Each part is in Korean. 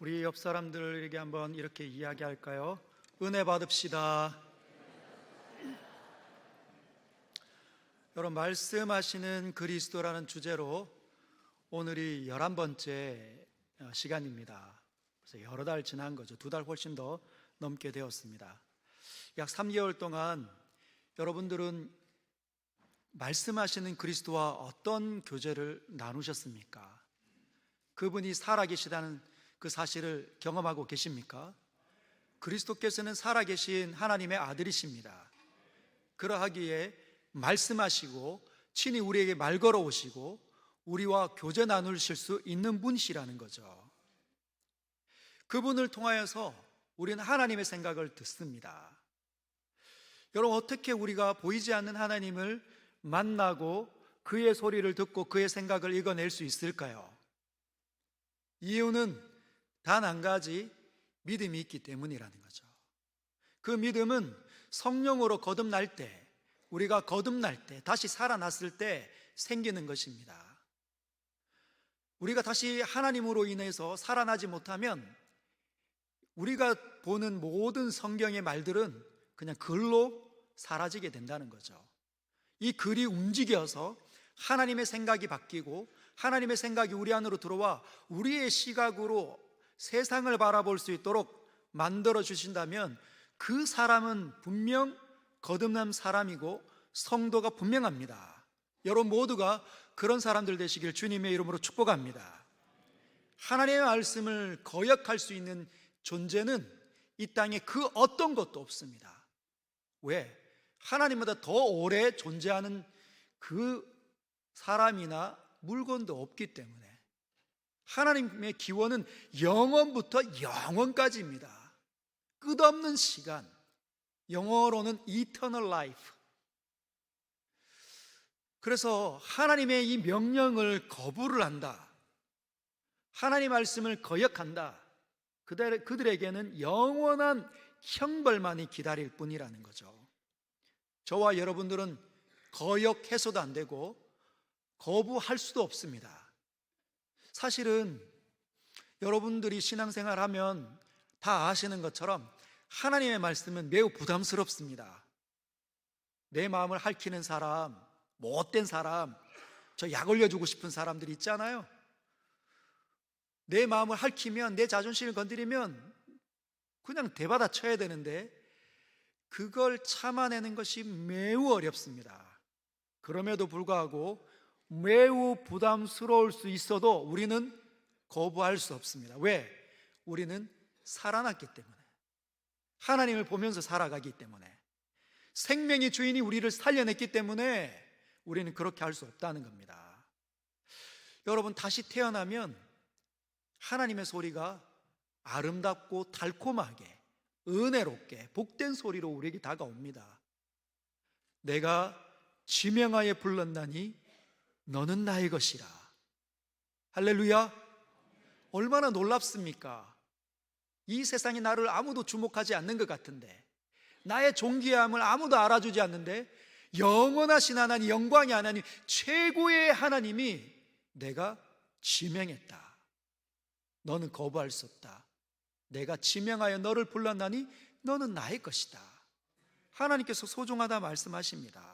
우리 옆 사람들에게 한번 이렇게 이야기할까요? 은혜 받읍시다. 여러분, 말씀하시는 그리스도라는 주제로 오늘이 11번째 시간입니다. 그래서 여러 달 지난 거죠. 2달 훨씬 더 넘게 되었습니다. 약 3개월 동안 여러분들은 말씀하시는 그리스도와 어떤 교제를 나누셨습니까? 그분이 살아계시다는 그 사실을 경험하고 계십니까? 그리스도께서는 살아계신 하나님의 아들이십니다. 그러하기에 말씀하시고 친히 우리에게 말 걸어오시고 우리와 교제 나누실 수 있는 분이시라는 거죠. 그분을 통하여서 우리는 하나님의 생각을 듣습니다. 여러분, 어떻게 우리가 보이지 않는 하나님을 만나고 그의 소리를 듣고 그의 생각을 읽어낼 수 있을까요? 이유는 단 한 가지, 믿음이 있기 때문이라는 거죠. 그 믿음은 성령으로 거듭날 때, 우리가 거듭날 때, 다시 살아났을 때 생기는 것입니다. 우리가 다시 하나님으로 인해서 살아나지 못하면 우리가 보는 모든 성경의 말들은 그냥 글로 사라지게 된다는 거죠. 이 글이 움직여서 하나님의 생각이 바뀌고 하나님의 생각이 우리 안으로 들어와 우리의 시각으로 세상을 바라볼 수 있도록 만들어 주신다면 그 사람은 분명 거듭난 사람이고 성도가 분명합니다. 여러분 모두가 그런 사람들 되시길 주님의 이름으로 축복합니다. 하나님의 말씀을 거역할 수 있는 존재는 이 땅에 그 어떤 것도 없습니다. 왜? 하나님보다 더 오래 존재하는 그 사람이나 물건도 없기 때문에. 하나님의 기원은 영원부터 영원까지입니다. 끝없는 시간, 영어로는 eternal life. 그래서 하나님의 이 명령을 거부를 한다, 하나님 말씀을 거역한다, 그들에게는 영원한 형벌만이 기다릴 뿐이라는 거죠. 저와 여러분들은 거역해서도 안 되고 거부할 수도 없습니다. 사실은 여러분들이 신앙생활 하면 다 아시는 것처럼 하나님의 말씀은 매우 부담스럽습니다. 내 마음을 핥히는 사람, 못된 사람, 저 약 올려주고 싶은 사람들이 있잖아요. 내 마음을 핥히면, 내 자존심을 건드리면 그냥 대받아 쳐야 되는데 그걸 참아내는 것이 매우 어렵습니다. 그럼에도 불구하고 매우 부담스러울 수 있어도 우리는 거부할 수 없습니다. 왜? 우리는 살아났기 때문에, 하나님을 보면서 살아가기 때문에, 생명의 주인이 우리를 살려냈기 때문에 우리는 그렇게 할 수 없다는 겁니다. 여러분, 다시 태어나면 하나님의 소리가 아름답고 달콤하게, 은혜롭게, 복된 소리로 우리에게 다가옵니다. 내가 지명하여 불렀나니 너는 나의 것이라. 할렐루야. 얼마나 놀랍습니까? 이 세상에 나를 아무도 주목하지 않는 것 같은데, 나의 존귀함을 아무도 알아주지 않는데, 영원하신 하나님, 영광의 하나님, 최고의 하나님이 내가 지명했다, 너는 거부할 수 없다, 내가 지명하여 너를 불렀나니 너는 나의 것이다. 하나님께서 소중하다 말씀하십니다.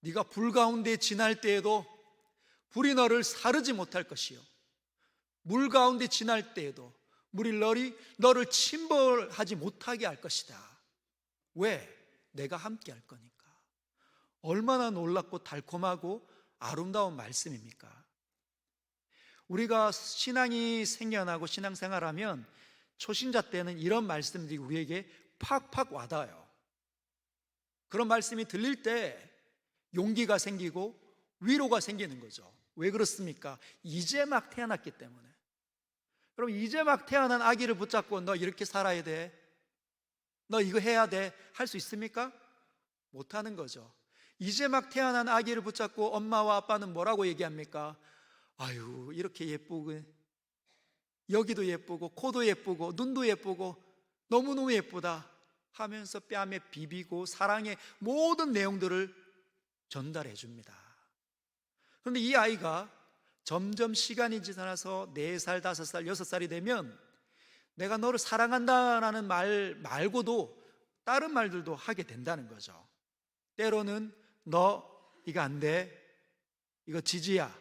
네가 불 가운데 지날 때에도 불이 너를 사르지 못할 것이요, 물 가운데 지날 때에도 물이 너를 침몰하지 못하게 할 것이다. 왜? 내가 함께 할 거니까. 얼마나 놀랍고 달콤하고 아름다운 말씀입니까? 우리가 신앙이 생겨나고 신앙생활하면 초신자 때는 이런 말씀들이 우리에게 팍팍 와닿아요. 그런 말씀이 들릴 때 용기가 생기고 위로가 생기는 거죠. 왜 그렇습니까? 이제 막 태어났기 때문에. 여러분, 이제 막 태어난 아기를 붙잡고 너 이렇게 살아야 돼, 너 이거 해야 돼, 할 수 있습니까? 못하는 거죠. 이제 막 태어난 아기를 붙잡고 엄마와 아빠는 뭐라고 얘기합니까? 아유, 이렇게 예쁘고, 여기도 예쁘고, 코도 예쁘고, 눈도 예쁘고, 너무너무 예쁘다 하면서 뺨에 비비고 사랑의 모든 내용들을 전달해 줍니다. 그런데 이 아이가 점점 시간이 지나서 4살, 5살, 6살이 되면 내가 너를 사랑한다라는 말 말고도 다른 말들도 하게 된다는 거죠. 때로는 너 이거 안 돼, 이거 지지야,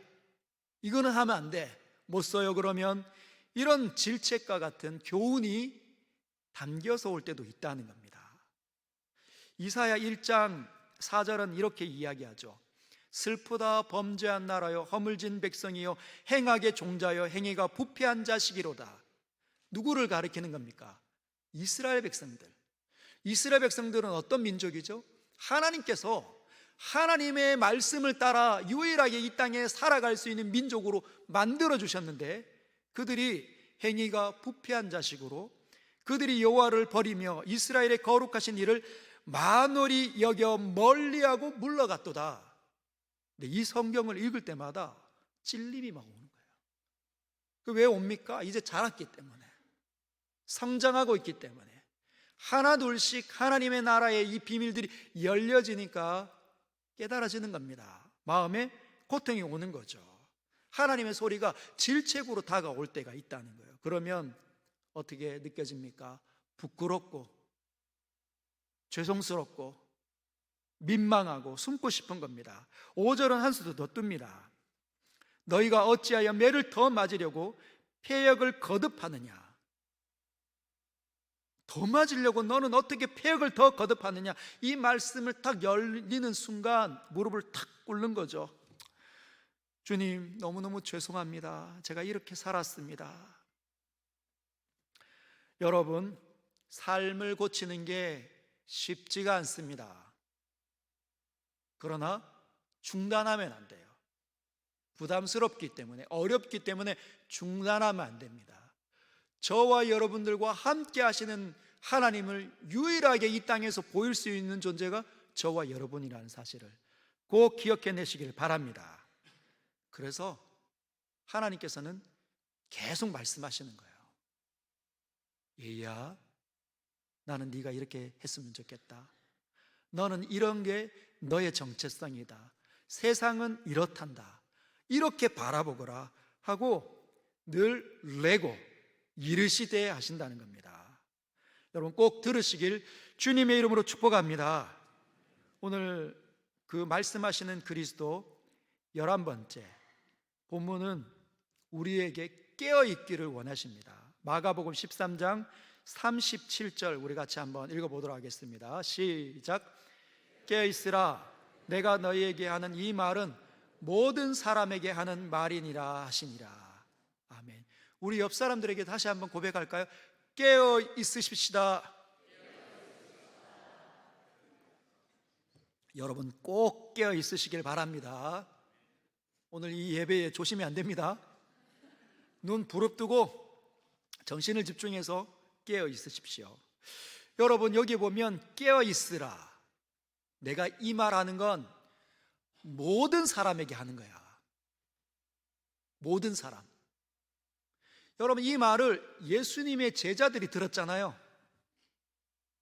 이거는 하면 안 돼, 못 써요 그러면, 이런 질책과 같은 교훈이 담겨서 올 때도 있다는 겁니다. 이사야 1장 4절은 이렇게 이야기하죠. 슬프다 범죄한 나라여, 허물진 백성이여, 행악의 종자여, 행위가 부패한 자식이로다. 누구를 가리키는 겁니까? 이스라엘 백성들. 이스라엘 백성들은 어떤 민족이죠? 하나님께서 하나님의 말씀을 따라 유일하게 이 땅에 살아갈 수 있는 민족으로 만들어 주셨는데, 그들이 행위가 부패한 자식으로, 그들이 여호와를 버리며 이스라엘의 거룩하신 이를 만홀히 여겨 멀리하고 물러갔도다. 근데 이 성경을 읽을 때마다 찔림이 막 오는 거예요. 그 왜 옵니까? 이제 자랐기 때문에, 성장하고 있기 때문에, 하나 둘씩 하나님의 나라의 이 비밀들이 열려지니까 깨달아지는 겁니다. 마음에 고통이 오는 거죠. 하나님의 소리가 질책으로 다가올 때가 있다는 거예요. 그러면 어떻게 느껴집니까? 부끄럽고 죄송스럽고 민망하고 숨고 싶은 겁니다. 5절은 한 수도 더 뜹니다. 너희가 어찌하여 매를 더 맞으려고 패역을 거듭하느냐. 더 맞으려고 너는 어떻게 패역을 더 거듭하느냐. 이 말씀을 딱 열리는 순간 무릎을 탁 꿇는 거죠. 주님, 너무너무 죄송합니다. 제가 이렇게 살았습니다. 여러분, 삶을 고치는 게 쉽지가 않습니다. 그러나 중단하면 안 돼요. 부담스럽기 때문에, 어렵기 때문에 중단하면 안 됩니다. 저와 여러분들과 함께 하시는 하나님을 유일하게 이 땅에서 보일 수 있는 존재가 저와 여러분이라는 사실을 꼭 기억해내시길 바랍니다. 그래서 하나님께서는 계속 말씀하시는 거예요. 얘야, 나는 네가 이렇게 했으면 좋겠다. 너는 이런 게 너의 정체성이다. 세상은 이렇단다. 이렇게 바라보거라 하고 늘 레고 이르시되 하신다는 겁니다. 여러분 꼭 들으시길 주님의 이름으로 축복합니다. 오늘 그 말씀하시는 그리스도 11번째 본문은 우리에게 깨어있기를 원하십니다. 마가복음 13장 37절 우리 같이 한번 읽어보도록 하겠습니다. 시작. 깨어있으라, 내가 너희에게 하는 이 말은 모든 사람에게 하는 말이니라 하시니라. 아멘. 우리 옆 사람들에게 다시 한번 고백할까요? 깨어 있으십시다. 여러분 꼭 깨어 있으시길 바랍니다. 오늘 이 예배에 조심히 안 됩니다. 눈 부릅뜨고 정신을 집중해서 깨어 있으십시오. 여러분 여기 보면 깨어 있으라, 내가 이 말하는 건 모든 사람에게 하는 거야. 모든 사람. 여러분 이 말을 예수님의 제자들이 들었잖아요.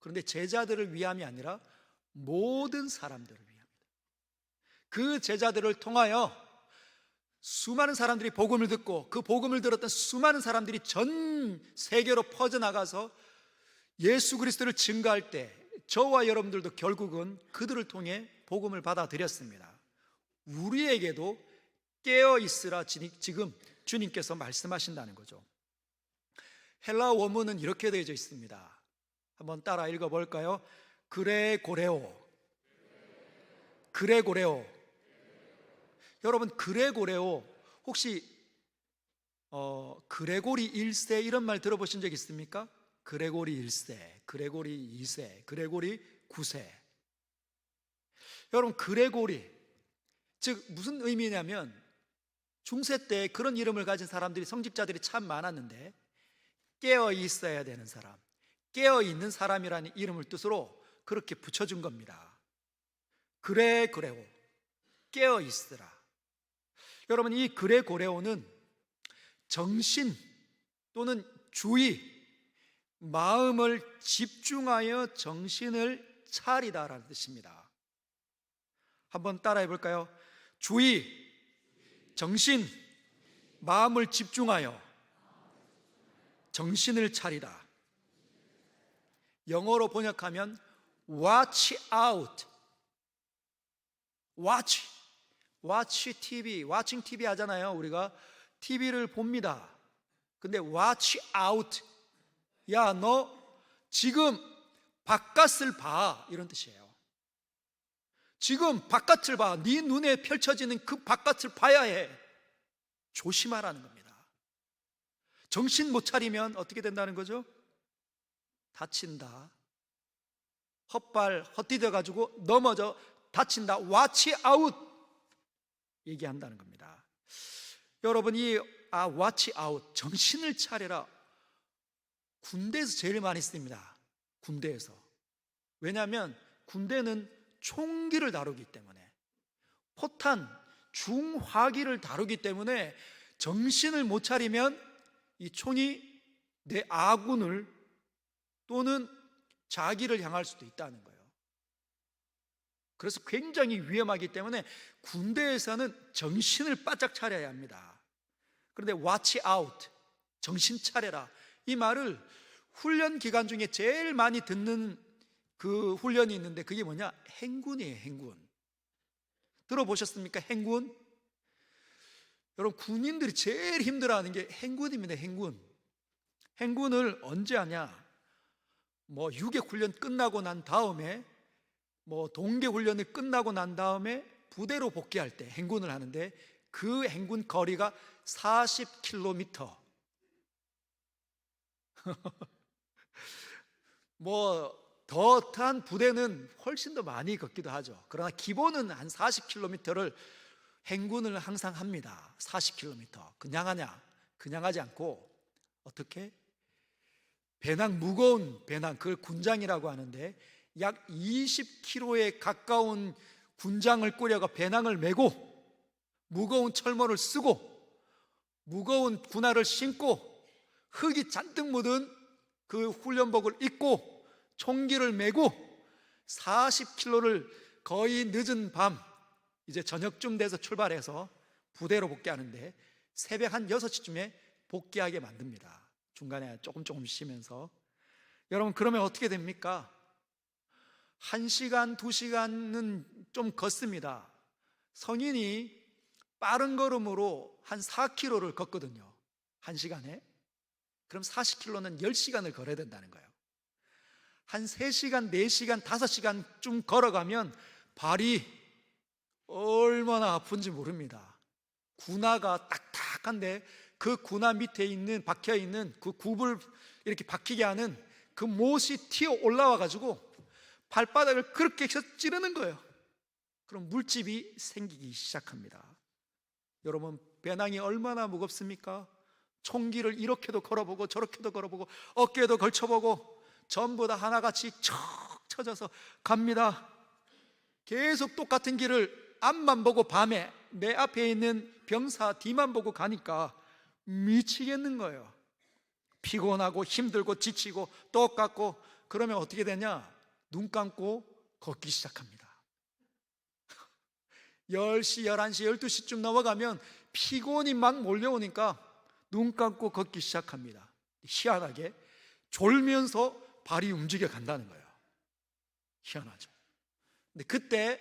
그런데 제자들을 위함이 아니라 모든 사람들을 위함이다. 그 제자들을 통하여 수많은 사람들이 복음을 듣고 그 복음을 들었던 수많은 사람들이 전 세계로 퍼져나가서 예수 그리스도를 증거할 때 저와 여러분들도 결국은 그들을 통해 복음을 받아들였습니다. 우리에게도 깨어 있으라 지금 주님께서 말씀하신다는 거죠. 헬라어 원문은 이렇게 되어져 있습니다. 한번 따라 읽어볼까요? 그레고레오. 그레고레오. 여러분 그레고레오 혹시 그레고리 1세 이런 말 들어보신 적 있습니까? 그레고리 1세, 그레고리 2세, 그레고리 9세. 여러분 그레고리 즉 무슨 의미냐면 중세 때 그런 이름을 가진 사람들이 성직자들이 참 많았는데 깨어 있어야 되는 사람, 깨어 있는 사람이라는 이름을 뜻으로 그렇게 붙여준 겁니다. 그레고레오, 깨어 있으라. 여러분 이 그레고레오는 정신 또는 주의, 마음을 집중하여 정신을 차리다라는 뜻입니다. 한번 따라해 볼까요? 주의, 정신, 마음을 집중하여 정신을 차리라. 영어로 번역하면 watch out. watch TV, watching TV 하잖아요. 우리가 TV를 봅니다. 근데 watch out, 야, 너 지금 바깥을 봐, 이런 뜻이에요. 지금 바깥을 봐. 네 눈에 펼쳐지는 그 바깥을 봐야 해. 조심하라는 겁니다. 정신 못 차리면 어떻게 된다는 거죠? 다친다. 헛발 헛디뎌 가지고 넘어져 다친다. watch out 얘기한다는 겁니다. 여러분, 이 watch out, 정신을 차려라, 군대에서 제일 많이 씁니다. 군대에서. 왜냐하면 군대는 총기를 다루기 때문에, 포탄, 중화기를 다루기 때문에 정신을 못 차리면 이 총이 내 아군을 또는 자기를 향할 수도 있다는 거예요. 그래서 굉장히 위험하기 때문에 군대에서는 정신을 바짝 차려야 합니다. 그런데 watch out, 정신 차려라, 이 말을 훈련 기간 중에 제일 많이 듣는 그 훈련이 있는데 그게 뭐냐? 행군이에요. 행군. 들어보셨습니까? 행군. 여러분, 군인들이 제일 힘들어하는 게 행군입니다. 행군. 행군을 언제 하냐? 뭐 유격 훈련 끝나고 난 다음에, 뭐 동계 훈련이 끝나고 난 다음에 부대로 복귀할 때 행군을 하는데, 그 행군 거리가 40km. 뭐 더 한 부대는 훨씬 더 많이 걷기도 하죠. 그러나 기본은 한 40km를 행군을 항상 합니다. 40km. 그냥 하냐? 그냥 하지 않고 어떻게? 배낭, 무거운 배낭, 그걸 군장이라고 하는데, 약 20kg에 가까운 군장을 꾸려가 배낭을 메고, 무거운 철모를 쓰고, 무거운 군화를 신고, 흙이 잔뜩 묻은 그 훈련복을 입고, 총기를 메고 40km를 거의 늦은 밤, 이제 저녁쯤 돼서 출발해서 부대로 복귀하는데, 새벽 한 6시쯤에 복귀하게 만듭니다. 중간에 조금 쉬면서. 여러분, 그러면 어떻게 됩니까? 1시간, 2시간은 좀 걷습니다. 성인이 빠른 걸음으로 한 4km를 걷거든요, 1시간에. 그럼 40km는 10시간을 걸어야 된다는 거예요. 한 3시간, 4시간, 5시간쯤 걸어가면 발이 얼마나 아픈지 모릅니다. 군화가 딱딱한데 그 군화 밑에 있는, 박혀있는 그 굽을 이렇게 박히게 하는 그 못이 튀어 올라와 가지고 발바닥을 그렇게 해서 찌르는 거예요. 그럼 물집이 생기기 시작합니다. 여러분, 배낭이 얼마나 무겁습니까? 총기를 이렇게도 걸어보고 저렇게도 걸어보고 어깨에도 걸쳐보고 전부 다 하나같이 척 쳐져서 갑니다. 계속 똑같은 길을 앞만 보고 밤에 내 앞에 있는 병사 뒤만 보고 가니까 미치겠는 거예요. 피곤하고 힘들고 지치고 똑같고. 그러면 어떻게 되냐? 눈 감고 걷기 시작합니다. 10시, 11시, 12시쯤 넘어가면 피곤이 막 몰려오니까 눈 감고 걷기 시작합니다. 희한하게 졸면서 발이 움직여 간다는 거예요. 희한하죠. 근데 그때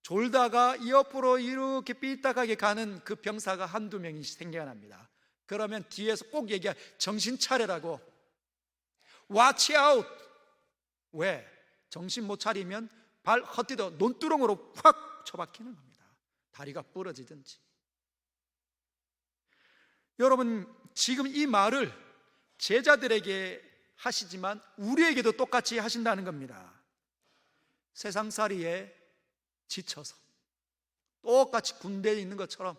졸다가 옆으로 이렇게 삐딱하게 가는 그 병사가 한두 명이 생겨납니다. 그러면 뒤에서 꼭 얘기해, 정신 차려라고. watch out. 왜? 정신 못 차리면 발 헛디뎌 논두렁으로 확 쳐박히는 겁니다. 다리가 부러지든지. 여러분, 지금 이 말을 제자들에게 하시지만 우리에게도 똑같이 하신다는 겁니다. 세상살이에 지쳐서 똑같이 군대에 있는 것처럼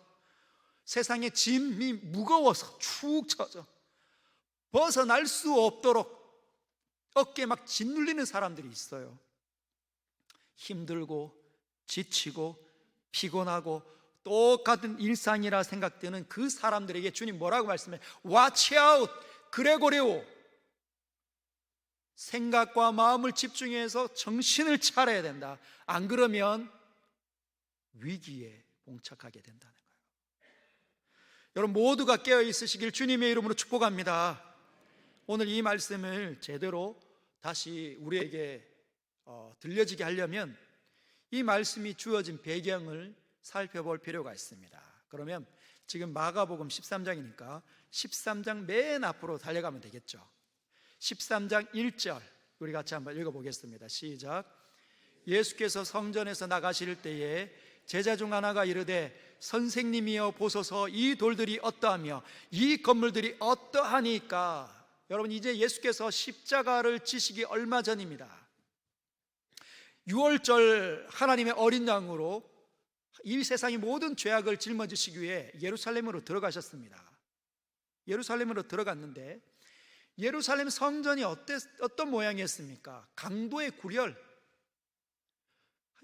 세상의 짐이 무거워서 축 처져 벗어날 수 없도록 어깨에 막 짓눌리는 사람들이 있어요. 힘들고 지치고 피곤하고 똑같은 일상이라 생각되는 그 사람들에게 주님 뭐라고 말씀해? watch out, 그레고레오. 생각과 마음을 집중해서 정신을 차려야 된다. 안 그러면 위기에 봉착하게 된다는 거예요. 여러분 모두가 깨어 있으시길 주님의 이름으로 축복합니다. 오늘 이 말씀을 제대로 다시 우리에게 들려지게 하려면 이 말씀이 주어진 배경을 살펴볼 필요가 있습니다. 그러면 지금 마가복음 13장이니까 13장 맨 앞으로 달려가면 되겠죠. 13장 1절 우리 같이 한번 읽어보겠습니다. 시작. 예수께서 성전에서 나가실 때에 제자 중 하나가 이르되 선생님이여 보소서 이 돌들이 어떠하며 이 건물들이 어떠하니까. 여러분 이제 예수께서 십자가를 지시기 얼마 전입니다. 6월절 하나님의 어린 양으로 이 세상의 모든 죄악을 짊어지시기 위해 예루살렘으로 들어가셨습니다. 예루살렘으로 들어갔는데 예루살렘 성전이 어떤 모양이었습니까? 강도의 구렬.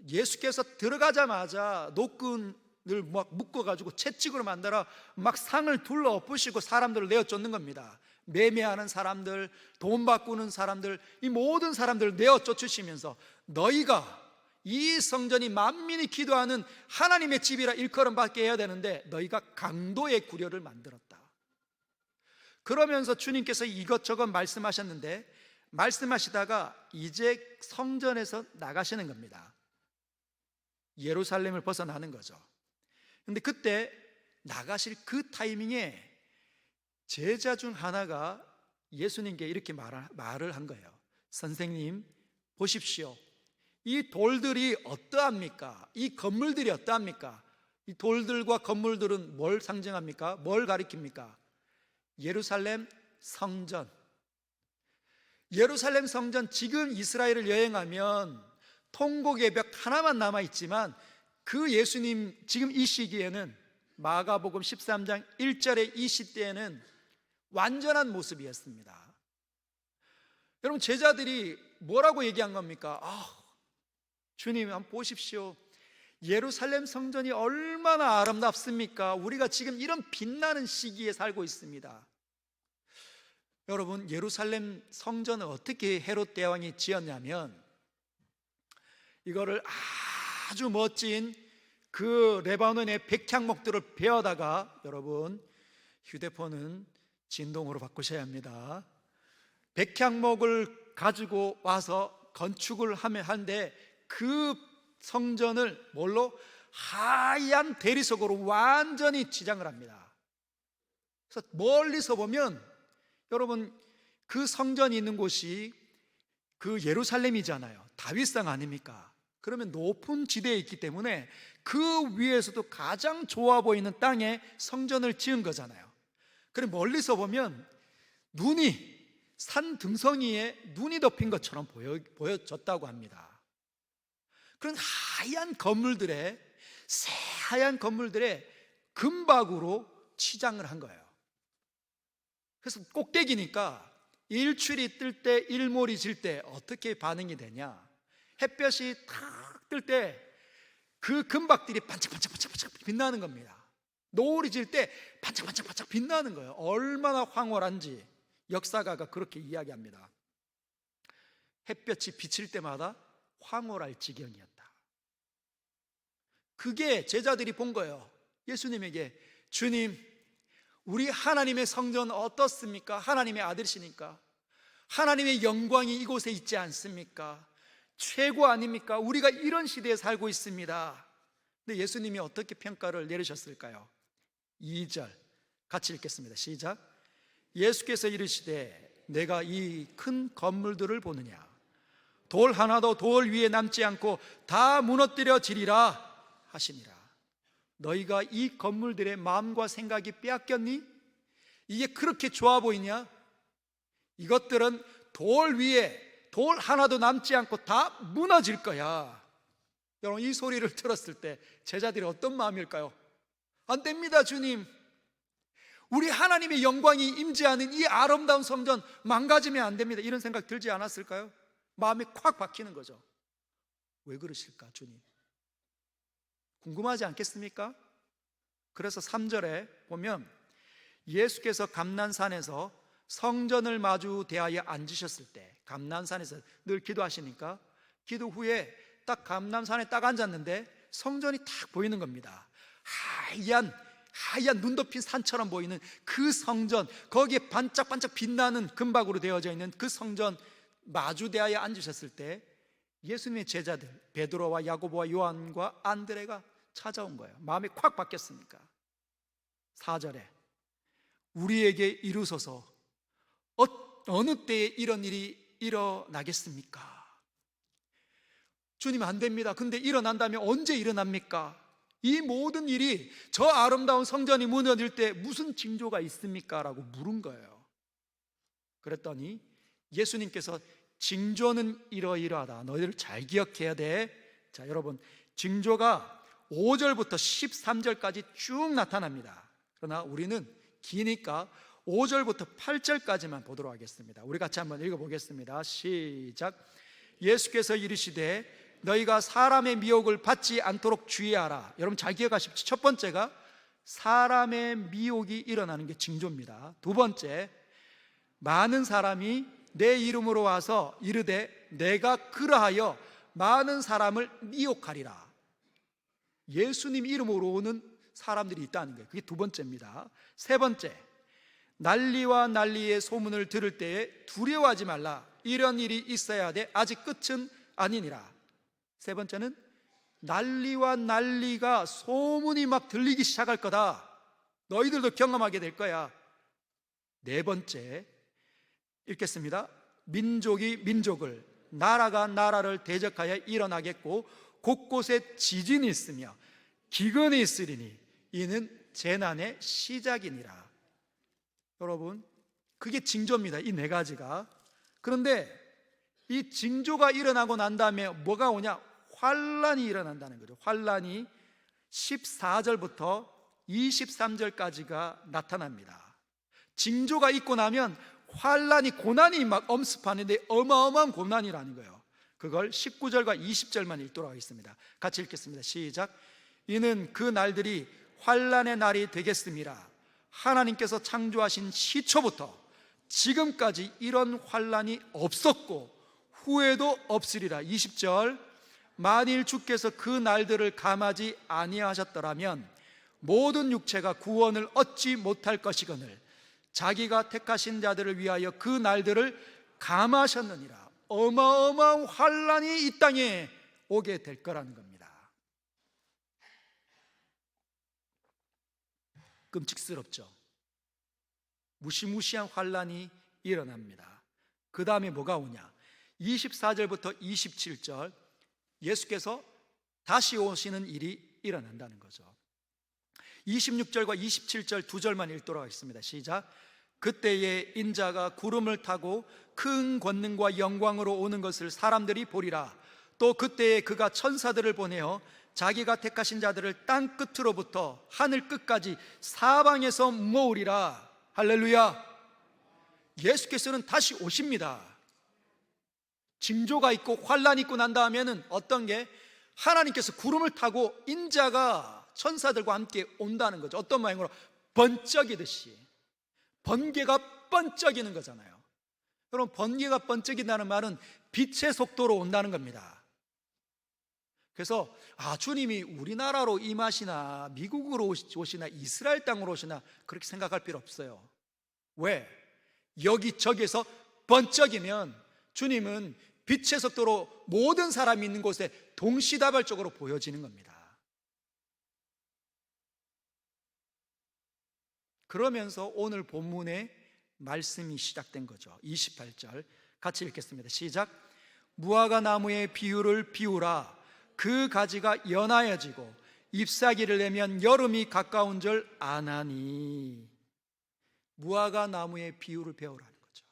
예수께서 들어가자마자 노끈을 막 묶어가지고 채찍으로 만들어 막 상을 둘러 엎으시고 사람들을 내어 쫓는 겁니다. 매매하는 사람들, 돈 바꾸는 사람들, 이 모든 사람들을 내어 쫓으시면서 너희가 이 성전이 만민이 기도하는 하나님의 집이라 일컬음 받게 해야 되는데 너희가 강도의 구렬을 만들었다. 그러면서 주님께서 이것저것 말씀하셨는데 말씀하시다가 이제 성전에서 나가시는 겁니다. 예루살렘을 벗어나는 거죠. 근데 그때 나가실 그 타이밍에 제자 중 하나가 예수님께 이렇게 말을 한 거예요. 선생님 보십시오. 이 돌들이 어떠합니까? 이 건물들이 어떠합니까? 이 돌들과 건물들은 뭘 상징합니까? 뭘 가리킵니까? 예루살렘 성전. 예루살렘 성전, 지금 이스라엘을 여행하면 통곡의 벽 하나만 남아있지만 그 예수님 지금 이 시기에는 마가복음 13장 1절의 이 시대에는 완전한 모습이었습니다. 여러분 제자들이 뭐라고 얘기한 겁니까? 주님 한번 보십시오. 예루살렘 성전이 얼마나 아름답습니까? 우리가 지금 이런 빛나는 시기에 살고 있습니다. 여러분 예루살렘 성전을 어떻게 헤롯 대왕이 지었냐면 이거를 아주 멋진 그 레바논의 백향목들을 베어다가, 여러분 휴대폰은 진동으로 바꾸셔야 합니다. 백향목을 가지고 와서 건축을 하는데 그 성전을 뭘로? 하얀 대리석으로 완전히 치장을 합니다. 그래서 멀리서 보면 여러분 그 성전이 있는 곳이 그 예루살렘이잖아요. 다윗성 아닙니까? 그러면 높은 지대에 있기 때문에 그 위에서도 가장 좋아 보이는 땅에 성전을 지은 거잖아요. 그럼 멀리서 보면 눈이 산 등성이에 눈이 덮인 것처럼 보여졌다고 합니다. 그런 하얀 건물들에, 새하얀 건물들에 금박으로 치장을 한 거예요. 그래서 꼭대기니까 일출이 뜰 때, 일몰이 질 때 어떻게 반응이 되냐? 햇볕이 탁 뜰 때 그 금박들이 반짝반짝반짝 빛나는 겁니다. 노을이 질 때 반짝반짝반짝 빛나는 거예요. 얼마나 황홀한지 역사가가 그렇게 이야기합니다. 햇볕이 비칠 때마다 황홀할 지경이었다. 그게 제자들이 본 거예요. 예수님에게, 주님 우리 하나님의 성전 어떻습니까? 하나님의 아들이시니까 하나님의 영광이 이곳에 있지 않습니까? 최고 아닙니까? 우리가 이런 시대에 살고 있습니다. 근데 예수님이 어떻게 평가를 내리셨을까요? 2절 같이 읽겠습니다. 시작. 예수께서 이르시되 내가 이 큰 건물들을 보느냐? 돌 하나도 돌 위에 남지 않고 다 무너뜨려지리라 하시니라. 너희가 이 건물들의 마음과 생각이 빼앗겼니? 이게 그렇게 좋아 보이냐? 이것들은 돌 위에 돌 하나도 남지 않고 다 무너질 거야. 여러분 이 소리를 들었을 때 제자들이 어떤 마음일까요? 안 됩니다 주님, 우리 하나님의 영광이 임재하는 이 아름다운 성전 망가지면 안 됩니다. 이런 생각 들지 않았을까요? 마음이 콱 박히는 거죠. 왜 그러실까 주님? 궁금하지 않겠습니까? 그래서 3절에 보면 예수께서 감난산에서 성전을 마주 대하여 앉으셨을 때, 감난산에서 늘 기도하시니까 기도 후에 딱 감난산에 딱 앉았는데 성전이 딱 보이는 겁니다. 하얀 하얀 눈 덮인 산처럼 보이는 그 성전, 거기에 반짝반짝 빛나는 금박으로 되어져 있는 그 성전 마주대하에 앉으셨을 때 예수님의 제자들 베드로와 야고보와 요한과 안드레가 찾아온 거예요. 마음이 콱 바뀌었으니까. 4절에 우리에게 이루소서 어느 때에 이런 일이 일어나겠습니까? 주님, 안 됩니다. 근데 일어난다면 언제 일어납니까? 이 모든 일이 저 아름다운 성전이 무너질 때 무슨 징조가 있습니까? 라고 물은 거예요. 그랬더니 예수님께서 징조는 이러이러하다. 너희들 잘 기억해야 돼. 자, 여러분, 징조가 5절부터 13절까지 쭉 나타납니다. 그러나 우리는 기니까 5절부터 8절까지만 보도록 하겠습니다. 우리 같이 한번 읽어보겠습니다. 시작. 예수께서 이르시되 너희가 사람의 미혹을 받지 않도록 주의하라. 여러분 잘 기억하십시오. 첫 번째가 사람의 미혹이 일어나는 게 징조입니다. 두 번째, 많은 사람이 내 이름으로 와서 이르되 내가 그러하여 많은 사람을 미혹하리라. 예수님 이름으로 오는 사람들이 있다는 거예요. 그게 두 번째입니다. 세 번째, 난리와 난리의 소문을 들을 때에 두려워하지 말라. 이런 일이 있어야 돼. 아직 끝은 아니니라. 세 번째는 난리와 난리가 소문이 막 들리기 시작할 거다. 너희들도 경험하게 될 거야. 네 번째, 읽겠습니다. 민족이 민족을, 나라가 나라를 대적하여 일어나겠고 곳곳에 지진이 있으며 기근이 있으리니 이는 재난의 시작이니라. 여러분, 그게 징조입니다. 이 네 가지가. 그런데 이 징조가 일어나고 난 다음에 뭐가 오냐? 환란이 일어난다는 거죠. 환란이 14절부터 23절까지가 나타납니다. 징조가 있고 나면 환란이, 고난이 막 엄습하는데 어마어마한 고난이라는 거예요. 그걸 19절과 20절만 읽도록 하겠습니다. 같이 읽겠습니다. 시작. 이는 그 날들이 환란의 날이 되겠습니다. 하나님께서 창조하신 시초부터 지금까지 이런 환란이 없었고 후에도 없으리라. 20절. 만일 주께서 그 날들을 감하지 아니하셨더라면 모든 육체가 구원을 얻지 못할 것이거늘 자기가 택하신 자들을 위하여 그 날들을 감하셨느니라. 어마어마한 환란이 이 땅에 오게 될 거라는 겁니다. 끔찍스럽죠. 무시무시한 환란이 일어납니다. 그 다음에 뭐가 오냐? 24절부터 27절, 예수께서 다시 오시는 일이 일어난다는 거죠. 26절과 27절 두 절만 읽도록 하겠습니다. 시작. 그때에 인자가 구름을 타고 큰 권능과 영광으로 오는 것을 사람들이 보리라. 또 그때에 그가 천사들을 보내어 자기가 택하신 자들을 땅 끝으로부터 하늘 끝까지 사방에서 모으리라. 할렐루야. 예수께서는 다시 오십니다. 징조가 있고 환란이 있고 난 다음에는 어떤 게, 하나님께서 구름을 타고 인자가 천사들과 함께 온다는 거죠. 어떤 모양으로? 번쩍이듯이. 번개가 번쩍이는 거잖아요. 여러분, 번개가 번쩍인다는 말은 빛의 속도로 온다는 겁니다. 그래서 주님이 우리나라로 임하시나 미국으로 오시나 이스라엘 땅으로 오시나 그렇게 생각할 필요 없어요. 왜? 여기저기에서 번쩍이면 주님은 빛의 속도로 모든 사람이 있는 곳에 동시다발적으로 보여지는 겁니다. 그러면서 오늘 본문의 말씀이 시작된 거죠. 28절 같이 읽겠습니다. 시작. 무화과 나무의 비유를 비우라. 그 가지가 연하여지고 잎사귀를 내면 여름이 가까운 줄 아나니. 무화과 나무의 비유를 배우라는 거죠.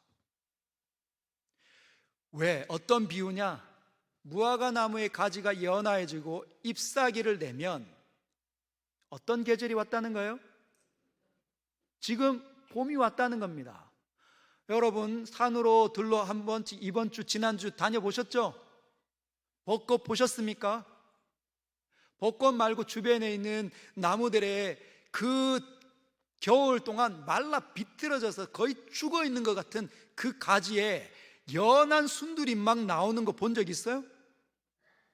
왜? 어떤 비유냐? 무화과 나무의 가지가 연하여지고 잎사귀를 내면 어떤 계절이 왔다는 거예요? 지금 봄이 왔다는 겁니다. 여러분, 산으로 들러 한번 이번 주 지난주 다녀보셨죠? 벚꽃 보셨습니까? 벚꽃 말고 주변에 있는 나무들의 그 겨울 동안 말라 비틀어져서 거의 죽어 있는 것 같은 그 가지에 연한 순들이 막 나오는 거 본 적 있어요?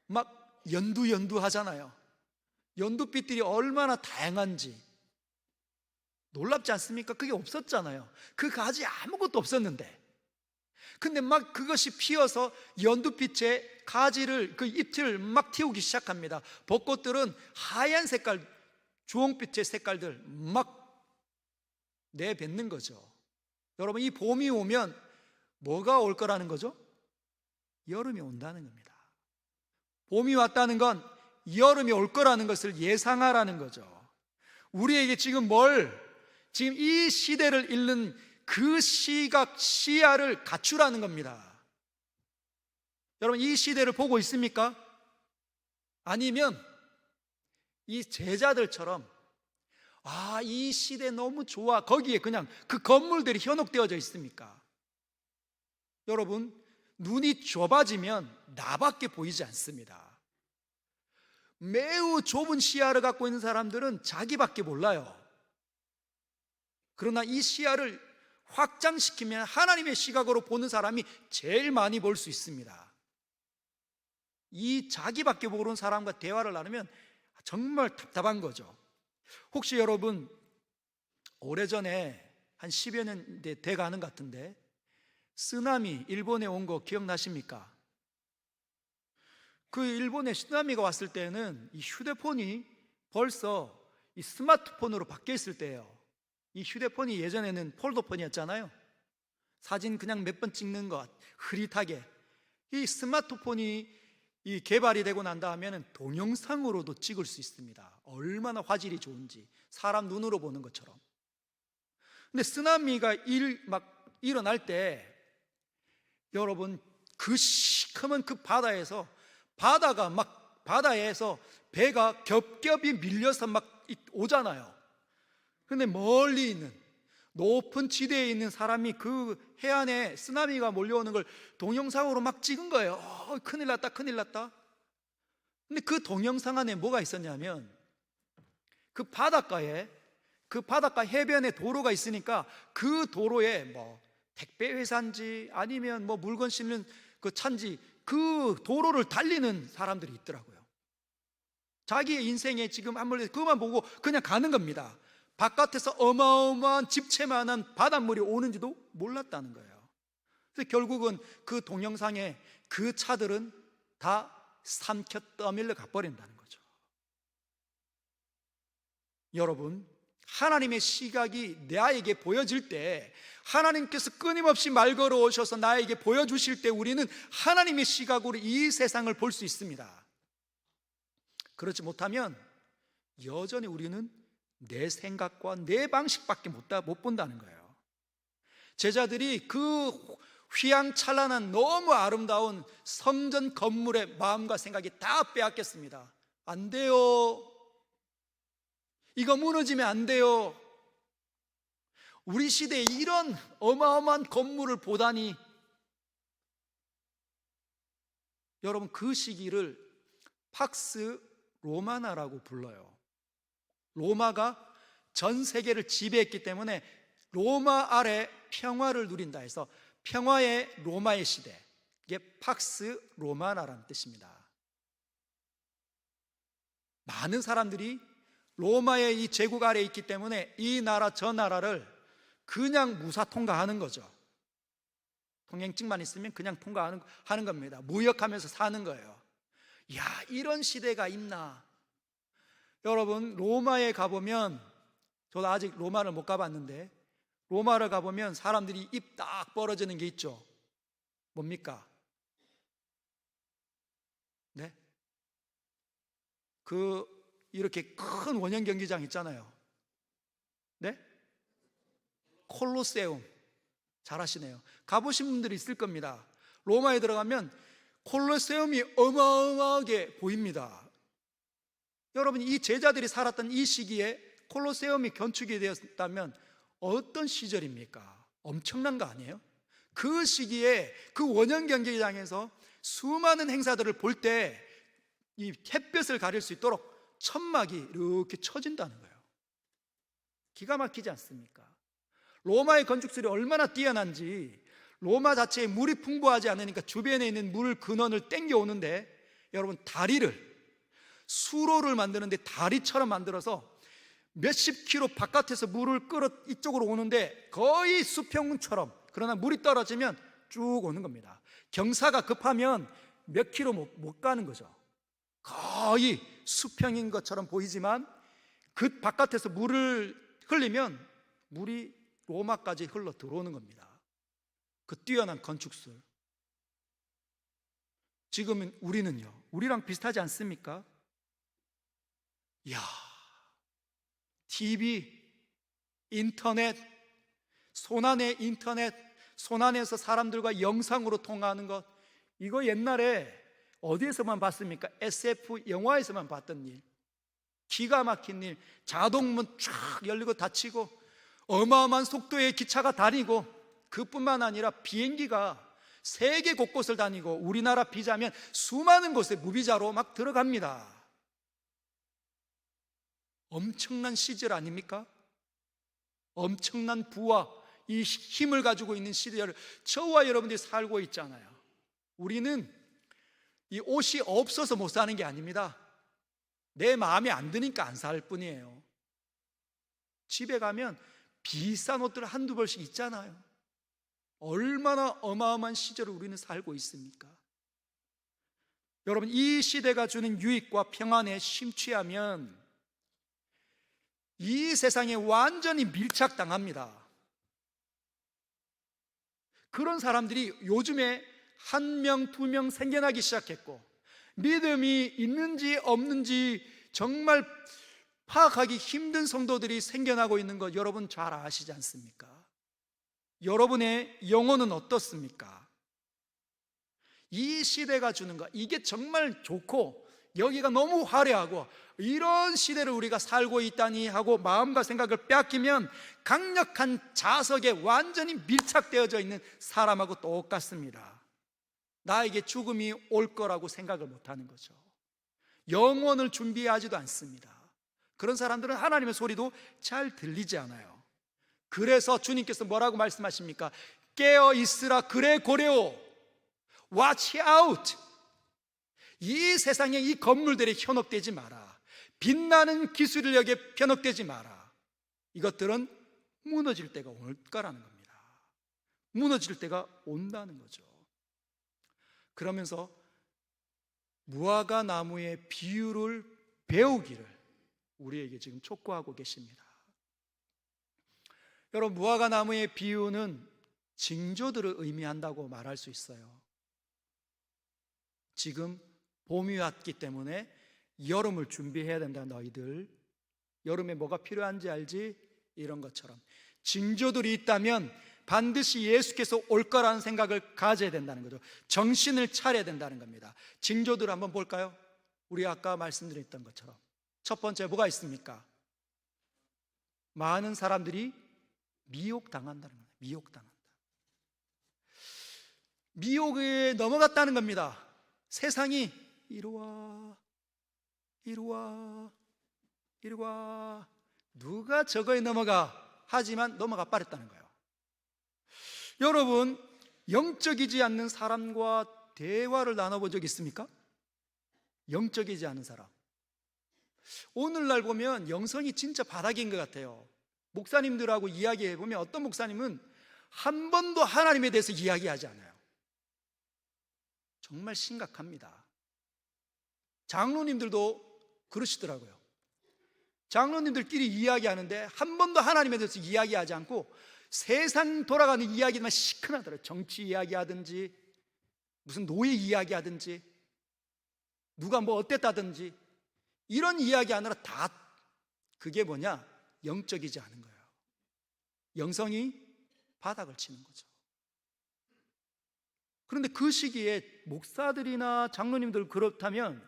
막 연두연두 하잖아요. 연두빛들이 얼마나 다양한지. 놀랍지 않습니까? 그게 없었잖아요. 그 가지 아무것도 없었는데, 근데 막 그것이 피어서 연두빛의 가지를, 그 잎을 막 틔우기 시작합니다. 벚꽃들은 하얀 색깔, 주홍빛의 색깔들 막 내뱉는 거죠. 여러분, 이 봄이 오면 뭐가 올 거라는 거죠? 여름이 온다는 겁니다. 봄이 왔다는 건 여름이 올 거라는 것을 예상하라는 거죠. 우리에게 지금 지금 이 시대를 읽는 그 시각, 시야를 갖추라는 겁니다. 여러분, 이 시대를 보고 있습니까? 아니면 이 제자들처럼 이 시대 너무 좋아, 거기에 그냥 그 건물들이 현혹되어져 있습니까? 여러분, 눈이 좁아지면 나밖에 보이지 않습니다. 매우 좁은 시야를 갖고 있는 사람들은 자기밖에 몰라요. 그러나 이 시야를 확장시키면 하나님의 시각으로 보는 사람이 제일 많이 볼 수 있습니다. 이 자기밖에 모르는 사람과 대화를 나누면 정말 답답한 거죠. 혹시 여러분, 오래전에 한 10여 년 돼가는 것 같은데 쓰나미 일본에 온 거 기억나십니까? 그 일본에 쓰나미가 왔을 때는 이 휴대폰이 벌써 이 스마트폰으로 바뀌어 있을 때예요. 이 휴대폰이 예전에는 폴더폰이었잖아요. 사진 그냥 몇 번 찍는 것, 흐릿하게. 이 스마트폰이 이 개발이 되고 난 다음에는 동영상으로도 찍을 수 있습니다. 얼마나 화질이 좋은지, 사람 눈으로 보는 것처럼. 근데 쓰나미가 막 일어날 때 여러분, 그 시커먼 그 바다에서 배가 겹겹이 밀려서 막 오잖아요. 근데 멀리 있는 높은 지대에 있는 사람이 그 해안에 쓰나미가 몰려오는 걸 동영상으로 막 찍은 거예요. 큰일 났다, 큰일 났다. 근데 그 동영상 안에 뭐가 있었냐면, 그 바닷가 해변에 도로가 있으니까 그 도로에 뭐 택배 회사인지 아니면 뭐 물건 싣는 그 차인지 그 도로를 달리는 사람들이 있더라고요. 자기의 인생에 지금 아무래도 그만 보고 그냥 가는 겁니다. 바깥에서 어마어마한 집채만한 바닷물이 오는지도 몰랐다는 거예요. 그래서 결국은 그 동영상에 그 차들은 다 삼켜 떠밀려 가버린다는 거죠. 여러분, 하나님의 시각이 나에게 보여질 때, 하나님께서 끊임없이 말 걸어 오셔서 나에게 보여주실 때 우리는 하나님의 시각으로 이 세상을 볼 수 있습니다. 그렇지 못하면 여전히 우리는 내 생각과 내 방식밖에 못 본다는 거예요. 제자들이 그 휘황찬란한 너무 아름다운 성전 건물의 마음과 생각이 다 빼앗겼습니다. 안 돼요. 이거 무너지면 안 돼요. 우리 시대에 이런 어마어마한 건물을 보다니. 여러분, 그 시기를 팍스 로마나라고 불러요. 로마가 전 세계를 지배했기 때문에 로마 아래 평화를 누린다 해서 평화의 로마의 시대, 이게 팍스 로마나라는 뜻입니다. 많은 사람들이 로마의 이 제국 아래에 있기 때문에 이 나라 저 나라를 그냥 무사 통과하는 거죠. 통행증만 있으면 그냥 통과하는 겁니다. 무역하면서 사는 거예요. 야, 이런 시대가 있나? 여러분, 로마에 가보면, 저도 아직 로마를 못 가봤는데 로마를 가보면 사람들이 입 딱 벌어지는 게 있죠. 뭡니까? 네? 이렇게 큰 원형 경기장 있잖아요. 네? 콜로세움. 잘하시네요. 가보신 분들이 있을 겁니다. 로마에 들어가면 콜로세움이 어마어마하게 보입니다. 여러분, 이 제자들이 살았던 이 시기에 콜로세움이 건축이 되었다면 어떤 시절입니까? 엄청난 거 아니에요? 그 시기에 그 원형 경기장에서 수많은 행사들을 볼 때 이 햇볕을 가릴 수 있도록 천막이 이렇게 쳐진다는 거예요. 기가 막히지 않습니까? 로마의 건축술이 얼마나 뛰어난지, 로마 자체에 물이 풍부하지 않으니까 주변에 있는 물 근원을 땡겨 오는데, 여러분, 수로를 만드는데 다리처럼 만들어서 몇십 킬로 바깥에서 물을 끌어 이쪽으로 오는데 거의 수평처럼, 그러나 물이 떨어지면 쭉 오는 겁니다. 경사가 급하면 몇 킬로 못 가는 거죠. 거의 수평인 것처럼 보이지만 그 바깥에서 물을 흘리면 물이 로마까지 흘러 들어오는 겁니다. 그 뛰어난 건축술. 지금은 우리는요, 우리랑 비슷하지 않습니까? 이야, TV, 인터넷, 손안의 인터넷, 손안에서 사람들과 영상으로 통화하는 것, 이거 옛날에 어디에서만 봤습니까? SF 영화에서만 봤던 일. 기가 막힌 일. 자동문 쫙 열리고 닫히고 어마어마한 속도의 기차가 다니고, 그뿐만 아니라 비행기가 세계 곳곳을 다니고 우리나라 비자면 수많은 곳에 무비자로 막 들어갑니다. 엄청난 시절 아닙니까? 엄청난 부와 이 힘을 가지고 있는 시대를 저와 여러분들이 살고 있잖아요. 우리는 이 옷이 없어서 못 사는 게 아닙니다. 내 마음에 안 드니까 안 살 뿐이에요. 집에 가면 비싼 옷들 한두 벌씩 있잖아요. 얼마나 어마어마한 시절을 우리는 살고 있습니까? 여러분, 이 시대가 주는 유익과 평안에 심취하면 이 세상에 완전히 밀착당합니다. 그런 사람들이 요즘에 한 명, 두 명 생겨나기 시작했고, 믿음이 있는지 없는지 정말 파악하기 힘든 성도들이 생겨나고 있는 것 여러분 잘 아시지 않습니까? 여러분의 영혼은 어떻습니까? 이 시대가 주는 것, 이게 정말 좋고 여기가 너무 화려하고 이런 시대를 우리가 살고 있다니 하고 마음과 생각을 빼앗기면 강력한 자석에 완전히 밀착되어져 있는 사람하고 똑같습니다. 나에게 죽음이 올 거라고 생각을 못하는 거죠. 영원을 준비하지도 않습니다. 그런 사람들은 하나님의 소리도 잘 들리지 않아요. 그래서 주님께서 뭐라고 말씀하십니까? 깨어 있으라 그래 고레오, watch out. 이 세상에 이 건물들에 현혹되지 마라. 빛나는 기술력에 편혹되지 마라. 이것들은 무너질 때가 올 거라는 겁니다. 무너질 때가 온다는 거죠. 그러면서 무화과 나무의 비유를 배우기를 우리에게 지금 촉구하고 계십니다. 여러분, 무화과 나무의 비유는 징조들을 의미한다고 말할 수 있어요. 지금 봄이 왔기 때문에 여름을 준비해야 된다. 너희들 여름에 뭐가 필요한지 알지? 이런 것처럼 징조들이 있다면 반드시 예수께서 올 거라는 생각을 가져야 된다는 거죠. 정신을 차려야 된다는 겁니다. 징조들을 한번 볼까요? 우리 아까 말씀드렸던 것처럼 첫 번째 뭐가 있습니까? 많은 사람들이 미혹당한다는 겁니다. 미혹당한다. 미혹에 넘어갔다는 겁니다. 세상이 이리와 이리와 이리와, 누가 저거에 넘어가 하지만 넘어가 버렸다는 거예요. 여러분, 영적이지 않는 사람과 대화를 나눠본 적 있습니까? 영적이지 않은 사람, 오늘날 보면 영성이 진짜 바닥인 것 같아요. 목사님들하고 이야기해보면 어떤 목사님은 한 번도 하나님에 대해서 이야기하지 않아요. 정말 심각합니다. 장로님들도 그러시더라고요. 장로님들끼리 이야기하는데 한 번도 하나님에 대해서 이야기하지 않고 세상 돌아가는 이야기만 시큰하더라고요. 정치 이야기하든지 무슨 노예 이야기하든지 누가 뭐 어땠다든지 이런 이야기하느라 다 그게 뭐냐? 영적이지 않은 거예요. 영성이 바닥을 치는 거죠. 그런데 그 시기에 목사들이나 장로님들 그렇다면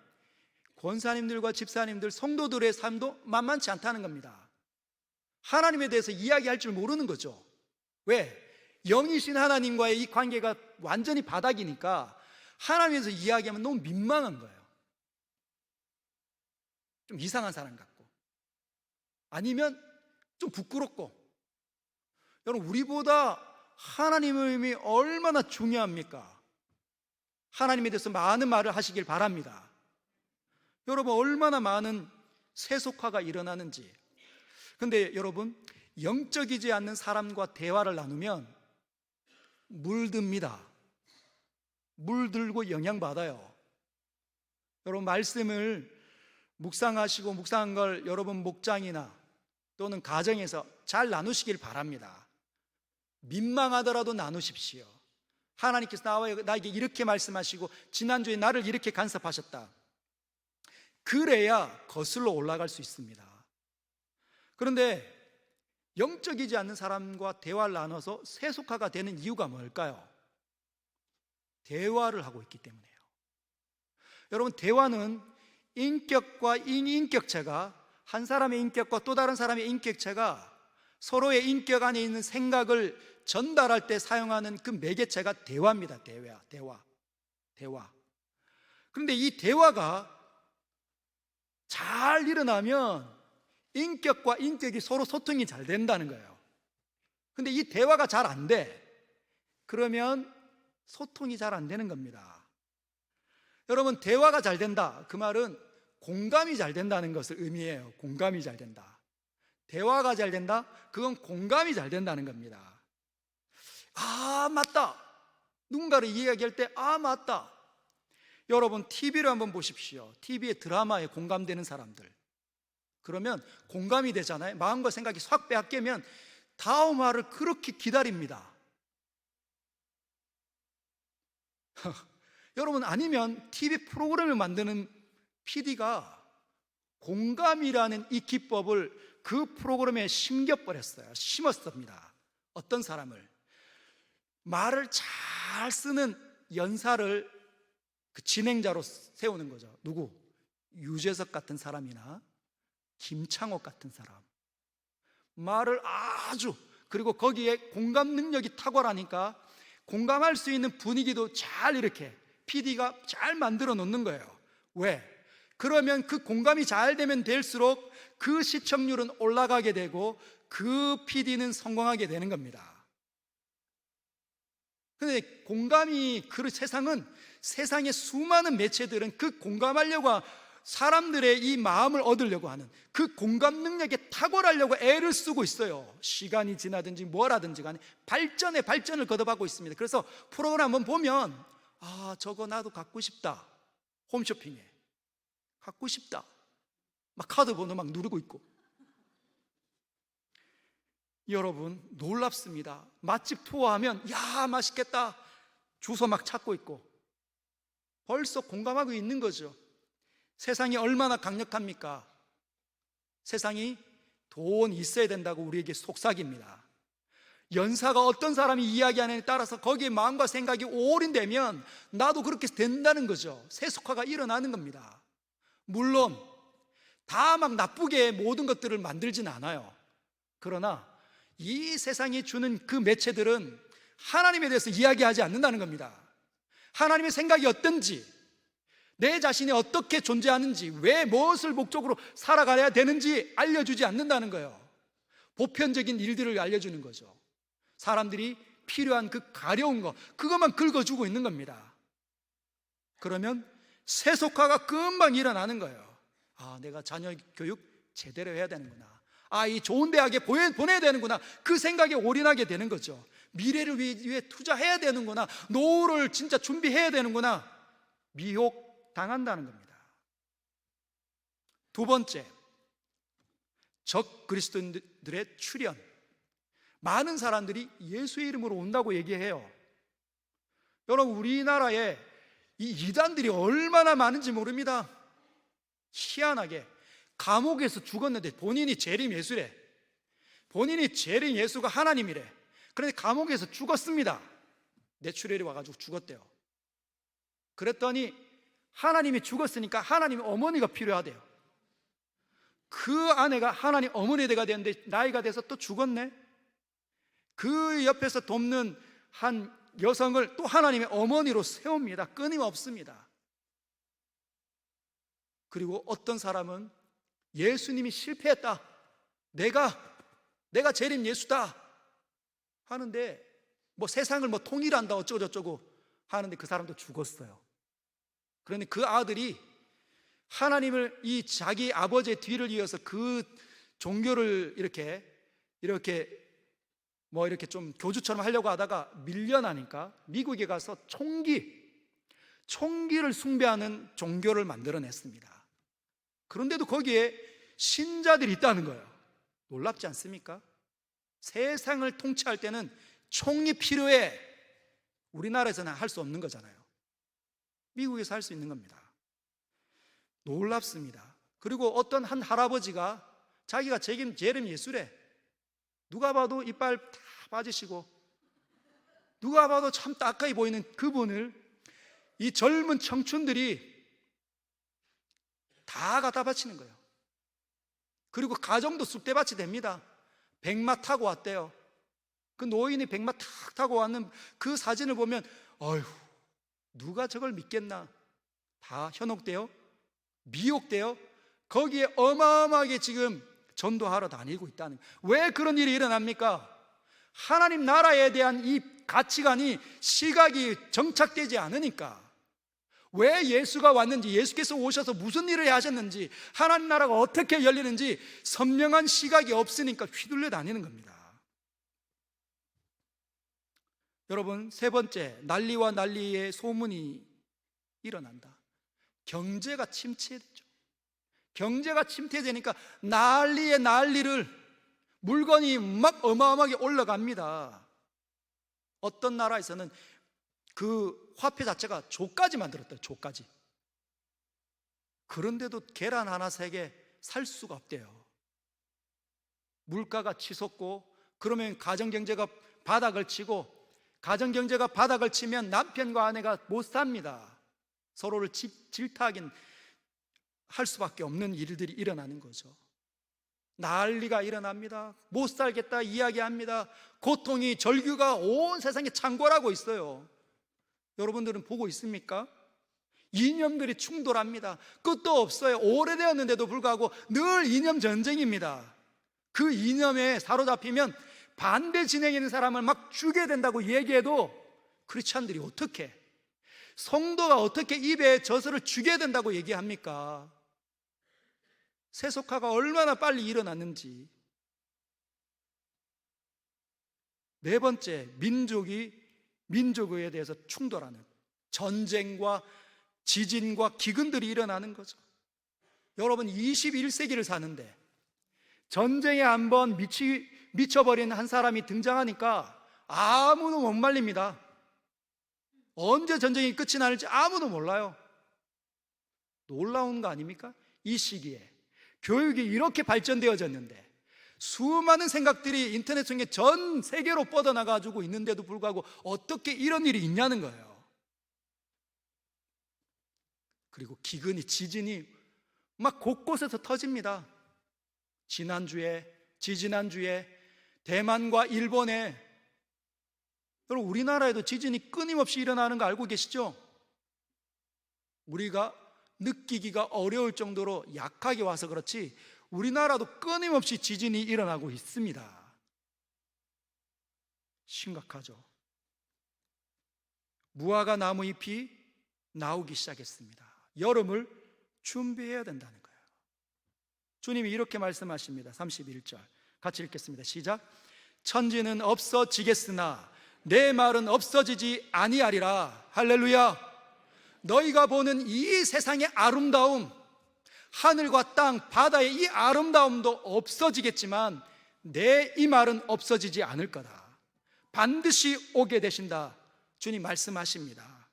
권사님들과 집사님들, 성도들의 삶도 만만치 않다는 겁니다. 하나님에 대해서 이야기할 줄 모르는 거죠. 왜? 영이신 하나님과의 이 관계가 완전히 바닥이니까 하나님에 대해서 이야기하면 너무 민망한 거예요. 좀 이상한 사람 같고, 아니면 좀 부끄럽고. 여러분, 우리보다 하나님의 의미 얼마나 중요합니까? 하나님에 대해서 많은 말을 하시길 바랍니다. 여러분, 얼마나 많은 세속화가 일어나는지. 근데 여러분, 영적이지 않는 사람과 대화를 나누면 물듭니다. 물들고 영향받아요. 여러분, 말씀을 묵상하시고 묵상한 걸 여러분 목장이나 또는 가정에서 잘 나누시길 바랍니다. 민망하더라도 나누십시오. 하나님께서 나에게 이렇게 말씀하시고 지난주에 나를 이렇게 간섭하셨다. 그래야 거슬러 올라갈 수 있습니다. 그런데 영적이지 않는 사람과 대화를 나눠서 세속화가 되는 이유가 뭘까요? 대화를 하고 있기 때문이에요. 여러분, 대화는 인격과 인격체가, 한 사람의 인격과 또 다른 사람의 인격체가 서로의 인격 안에 있는 생각을 전달할 때 사용하는 그 매개체가 대화입니다. 대화. 그런데 이 대화가 잘 일어나면 인격과 인격이 서로 소통이 잘 된다는 거예요. 근데 이 대화가 잘 안 돼. 그러면 소통이 잘 안 되는 겁니다. 여러분, 대화가 잘 된다, 그 말은 공감이 잘 된다는 것을 의미해요. 공감이 잘 된다. 대화가 잘 된다, 그건 공감이 잘 된다는 겁니다. 아, 맞다. 누군가를 이야기할 때 아, 맞다. 여러분, TV를 한번 보십시오. TV의 드라마에 공감되는 사람들, 그러면 공감이 되잖아요. 마음과 생각이 확 빼앗기면 다음 화를 그렇게 기다립니다. 여러분, 아니면 TV 프로그램을 만드는 PD가 공감이라는 이 기법을 그 프로그램에 심었습니다. 어떤 사람을, 말을 잘 쓰는 연사를 그 진행자로 세우는 거죠. 누구? 유재석 같은 사람이나 김창옥 같은 사람. 말을 아주, 그리고 거기에 공감 능력이 탁월하니까 공감할 수 있는 분위기도 잘 이렇게 PD가 잘 만들어 놓는 거예요. 왜? 그러면 그 공감이 잘 되면 될수록 그 시청률은 올라가게 되고 그 PD는 성공하게 되는 겁니다. 그런데 세상의 수많은 매체들은 그 공감하려고, 사람들의 이 마음을 얻으려고 하는 그 공감 능력에 탁월하려고 애를 쓰고 있어요. 시간이 지나든지 뭐라든지 간에 발전을 거듭하고 있습니다. 그래서 프로그램 한번 보면 아, 저거 나도 갖고 싶다. 홈쇼핑에 갖고 싶다. 막 카드 번호 막 누르고 있고. 여러분, 놀랍습니다. 맛집 투어하면 야, 맛있겠다. 주소 막 찾고 있고. 벌써 공감하고 있는 거죠. 세상이 얼마나 강력합니까? 세상이 돈 있어야 된다고 우리에게 속삭입니다. 연사가 어떤 사람이 이야기하느냐에 따라서 거기에 마음과 생각이 올인되면 나도 그렇게 된다는 거죠. 세속화가 일어나는 겁니다. 물론 다 막 나쁘게 모든 것들을 만들진 않아요. 그러나 이 세상이 주는 그 매체들은 하나님에 대해서 이야기하지 않는다는 겁니다. 하나님의 생각이 어떤지, 내 자신이 어떻게 존재하는지, 왜 무엇을 목적으로 살아가야 되는지 알려주지 않는다는 거예요. 보편적인 일들을 알려주는 거죠. 사람들이 필요한 그 가려운 거, 그것만 긁어주고 있는 겁니다. 그러면 세속화가 금방 일어나는 거예요. 아, 내가 자녀 교육 제대로 해야 되는구나. 아, 이 좋은 대학에 보내야 되는구나. 그 생각에 올인하게 되는 거죠. 미래를 위해 투자해야 되는구나. 노후를 진짜 준비해야 되는구나. 미혹 당한다는 겁니다. 두 번째, 적 그리스도인들의 출현. 많은 사람들이 예수의 이름으로 온다고 얘기해요. 여러분, 우리나라에 이 이단들이 얼마나 많은지 모릅니다. 희한하게 감옥에서 죽었는데 본인이 재림 예수래. 본인이 재림 예수가 하나님이래. 그런데 감옥에서 죽었습니다. 뇌출혈이 와가지고 죽었대요. 그랬더니 하나님이 죽었으니까 하나님 어머니가 필요하대요. 그 아내가 하나님 어머니가 됐는데 나이가 돼서 또 죽었네. 그 옆에서 돕는 한 여성을 또 하나님의 어머니로 세웁니다. 끊임없습니다. 그리고 어떤 사람은 예수님이 실패했다, 내가 재림 예수다 하는데 뭐 세상을 뭐 통일한다 어쩌고저쩌고 하는데 그 사람도 죽었어요. 그런데 그 아들이 하나님을 이 자기 아버지의 뒤를 이어서 그 종교를 이렇게 좀 교주처럼 하려고 하다가 밀려나니까 미국에 가서 총기를 숭배하는 종교를 만들어냈습니다. 그런데도 거기에 신자들이 있다는 거예요. 놀랍지 않습니까? 세상을 통치할 때는 총이 필요해. 우리나라에서는 할 수 없는 거잖아요. 미국에서 할 수 있는 겁니다. 놀랍습니다. 그리고 어떤 한 할아버지가 자기가 재림 예수래. 누가 봐도 이빨 다 빠지시고 누가 봐도 참 따까이 보이는 그분을 이 젊은 청춘들이 다 갖다 바치는 거예요. 그리고 가정도 쑥대밭이 됩니다. 백마 타고 왔대요. 그 노인이 백마 탁 타고 왔는 그 사진을 보면 어휴, 누가 저걸 믿겠나. 다 현혹되어 미혹되어 거기에 어마어마하게 지금 전도하러 다니고 있다는 거예요. 왜 그런 일이 일어납니까? 하나님 나라에 대한 이 가치관이 시각이 정착되지 않으니까. 왜 예수가 왔는지, 예수께서 오셔서 무슨 일을 하셨는지, 하나님 나라가 어떻게 열리는지 선명한 시각이 없으니까 휘둘려 다니는 겁니다. 여러분, 세 번째, 난리와 난리의 소문이 일어난다. 경제가 침체되죠. 경제가 침체되니까 난리의 난리를, 물건이 막 어마어마하게 올라갑니다. 어떤 나라에서는 그 화폐 자체가 조까지 만들었대요. 조까지. 그런데도 계란 하나 세 개 살 수가 없대요. 물가가 치솟고, 그러면 가정경제가 바닥을 치고, 가정경제가 바닥을 치면 남편과 아내가 못 삽니다. 서로를 질타하긴 할 수밖에 없는 일들이 일어나는 거죠. 난리가 일어납니다. 못 살겠다 이야기합니다. 고통이, 절규가 온 세상에 창궐하고 있어요. 여러분들은 보고 있습니까? 이념들이 충돌합니다. 끝도 없어요. 오래되었는데도 불구하고 늘 이념 전쟁입니다. 그 이념에 사로잡히면 반대 진영에 있는 사람을 막 죽여야 된다고 얘기해도 크리스찬들이 어떻게, 성도가 어떻게 입에 젖을 죽여야 된다고 얘기합니까? 세속화가 얼마나 빨리 일어났는지. 네 번째, 민족에 대해서 충돌하는, 전쟁과 지진과 기근들이 일어나는 거죠. 여러분, 21세기를 사는데 전쟁에 한번 미쳐버린 한 사람이 등장하니까 아무도 못 말립니다. 언제 전쟁이 끝이 날지 아무도 몰라요. 놀라운 거 아닙니까? 이 시기에 교육이 이렇게 발전되어졌는데 수많은 생각들이 인터넷 중에 전 세계로 뻗어나가지고 있는데도 불구하고 어떻게 이런 일이 있냐는 거예요. 그리고 기근이, 지진이 막 곳곳에서 터집니다. 지지난주에 대만과 일본에, 여러분, 우리나라에도 지진이 끊임없이 일어나는 거 알고 계시죠? 우리가 느끼기가 어려울 정도로 약하게 와서 그렇지 우리나라도 끊임없이 지진이 일어나고 있습니다. 심각하죠. 무화과 나무 잎이 나오기 시작했습니다. 여름을 준비해야 된다는 거예요. 주님이 이렇게 말씀하십니다. 31절 같이 읽겠습니다. 시작. 천지는 없어지겠으나 내 말은 없어지지 아니하리라. 할렐루야. 너희가 보는 이 세상의 아름다움, 하늘과 땅, 바다의 이 아름다움도 없어지겠지만 내 이 말은 없어지지 않을 거다. 반드시 오게 되신다. 주님 말씀하십니다.